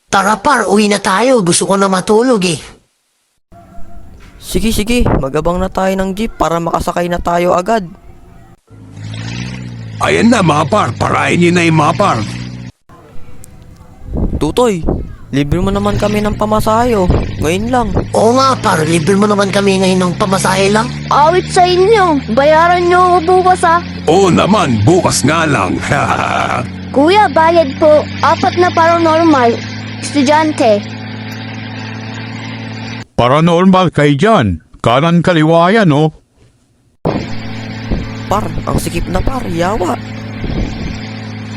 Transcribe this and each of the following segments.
Tara par, uwi na tayo. Gusto ko na matulog eh. Sige, magabang na tayo ng jeep para makasakay na tayo agad. Ayan na mga par, parahin niyo na yung mga par. Tutoy, libre mo naman kami ng pamasahe oh. Ngayon lang. Oo nga par, libre mo naman kami ngayon ng pamasahe lang. Awit sa inyo. Bayaran nyo ako bukas ah. Oo naman, bukas nga lang. Kuya, bayad po. 4 na paranormal. Estudyante. Paranormal kayo dyan. Kanan kaliwa yan, oh. Par, ang sikip na par, yawa.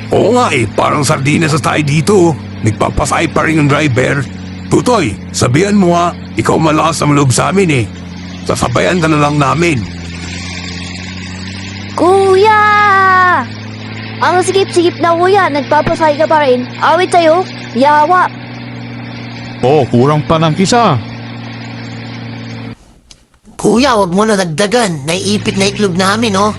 Oo nga eh, parang sardinas sa tayo dito. Nagpapasay pa rin yung driver. Tutoy, sabihan mo ha, ikaw malakas ang loob sa amin eh. Sasabayan ka na lang namin. Kuya! Ang sikip-sikip na kuya. Nagpapasay ka pa rin. Awit sa'yo. Yawa. Oh, kurang pa ng isa. Kuya, wag mo na dagdagan. Naiipit na itlog namin oh.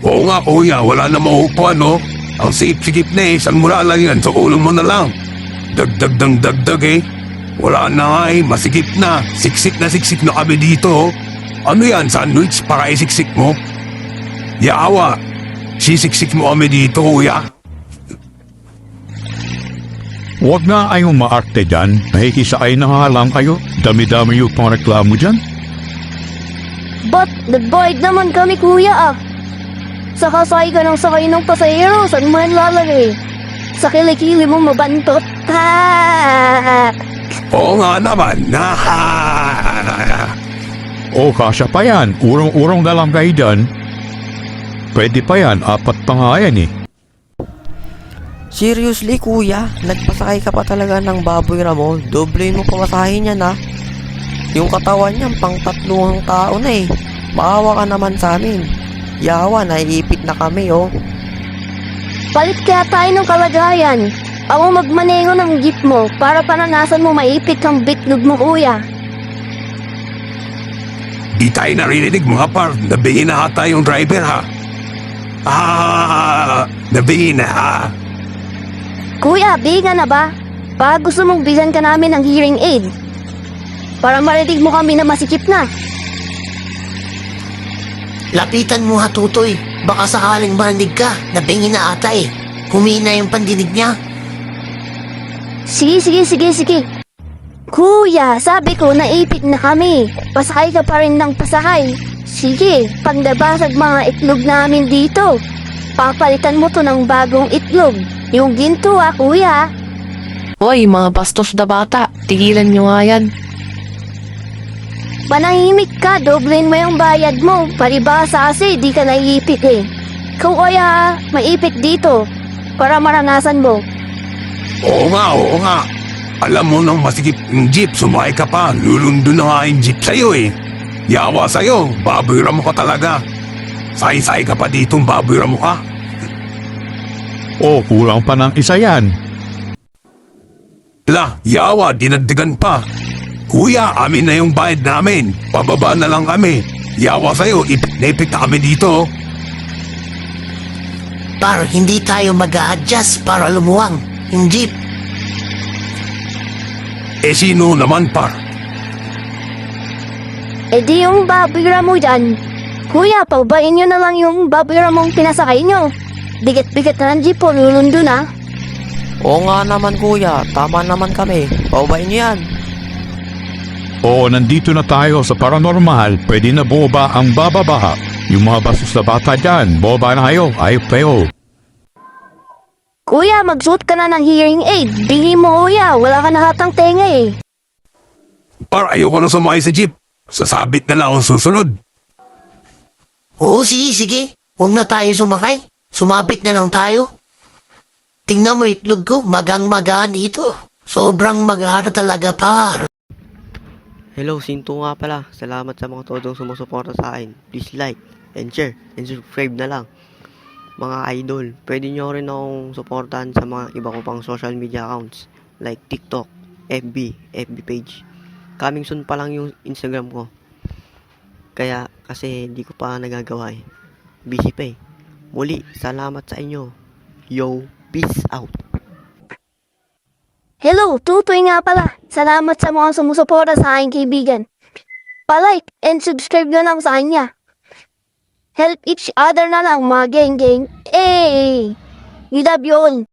Oo nga kuya, wala na maupuan no. Ang sikip-sikip na eh, saan mo lang yan? Sa ulo mo na lang. Dagdag ng dagdag eh. Wala na nga eh, masikip na. Siksik na kami dito oh. Ano yan, sandwich para isiksik mo? Yawa, sisiksik mo kami dito kuya. Huwag na kayong maarte dyan. Nakikisakay na nga lang kayo. Dami-dami yung pang reklamo dyan. But, nagbayad naman kami kuya ah. Sakasay ka ng sakay ng pasahero. Saan mo yan lalagay? Sa kilikili mo mabantot. Ha! Oo nga naman. Oh, kasya pa yan. Urong-urong na lang kayo dyan. Pwede pa yan. 4 pa nga yan eh. Seriously kuya, nagpasakay ka pa talaga ng baboy ramo. Doblein mo pamasahin yan ha. Yung katawan niyan pang 3 tao na eh. Maawa ka naman sa amin. Yawa, naiipit na kami oh. Palit kaya tayo ng kalagayan. Ako magmaneho ng jeep mo para pananasan mo maipit ang bitlog mo kuya. Di tayo narinig mga par, nabingin na ata yung driver ha. Nabingin na ha. Kuya, biga na ba? Baka gusto mong bilhan ka namin ng hearing aid. Para marinig mo kami na masikip na. Lapitan mo ha, Tutoy. Baka sakaling marinig ka. Nabingin na ata eh. Humina yung pandinig niya. Sige. Kuya, sabi ko naipit na kami. Pasakay ka pa rin ng pasakay. Sige, pag nabasag mga itlog namin dito, papalitan mo to ng bagong itlog. Yung ginto ah, kuya. Hoy, mga bastos na bata, tigilan nyo nga yan. Panahimik ka, doblein mo yung bayad mo. Paribasa kasi, di ka naiipit eh. Ikaw kaya, maipit dito. Para maranasan mo. Oo nga. Alam mo nang masikip yung jeep, sumakay ka pa. Lulundo na nga yung jeep sa'yo eh. Yawa sa'yo, baboyra mo ka talaga. Say-say ka pa ditong baboyra mo ka. Oh, kurang pa ng isa yan. Yawa, dinagdagan pa. Kuya, amin na yung bayad namin. Pababa na lang kami. Yawa sa'yo, ipit na kami dito. Par, hindi tayo mag-a-adjust para lumuwang. Yung jeep. Sino naman par? Di yung baboyra mo dyan. Kuya, paubayin nyo na lang yung baboyra mong pinasakay nyo. Bigat-bigat na ng jeep po, lulundo na. Oo nga naman kuya, tama naman kami. Paubayin niyo yan. Oo, nandito na tayo sa paranormal. Pwede na boba ang bababa. Yung mga bastos na bata dyan, boba na kayo. Ayop kayo. Kuya, magsuot ka na ng hearing aid. Bingi mo kuya, wala ka nakatang tenga eh. Par, ayoko na sumakay sa jeep. Sasabit na lang ang susunod. Oo, sige. Huwag na tayo sumakay. Sumabit na lang tayo. Tingnan mo itlog ko, magang-magaan ito. Sobrang magana talaga par. Hello, Sinto nga pala. Salamat sa mga todong sumusuporta sa akin. Please like and share and subscribe na lang. Mga idol, pwede nyo rin akong supportahan sa mga iba ko pang social media accounts like TikTok, FB page. Coming soon pa lang yung Instagram ko. Kaya kasi di ko pa nagagawa eh. Busy pa eh. Muli, salamat sa inyo. Yo, peace out. Hello, Tutoy nga pala. Salamat sa mga sumusuporta sa aking kaibigan. Palike and subscribe na lang sa kanya. Help each other na lang mga geng-geng. Eh, we love you all.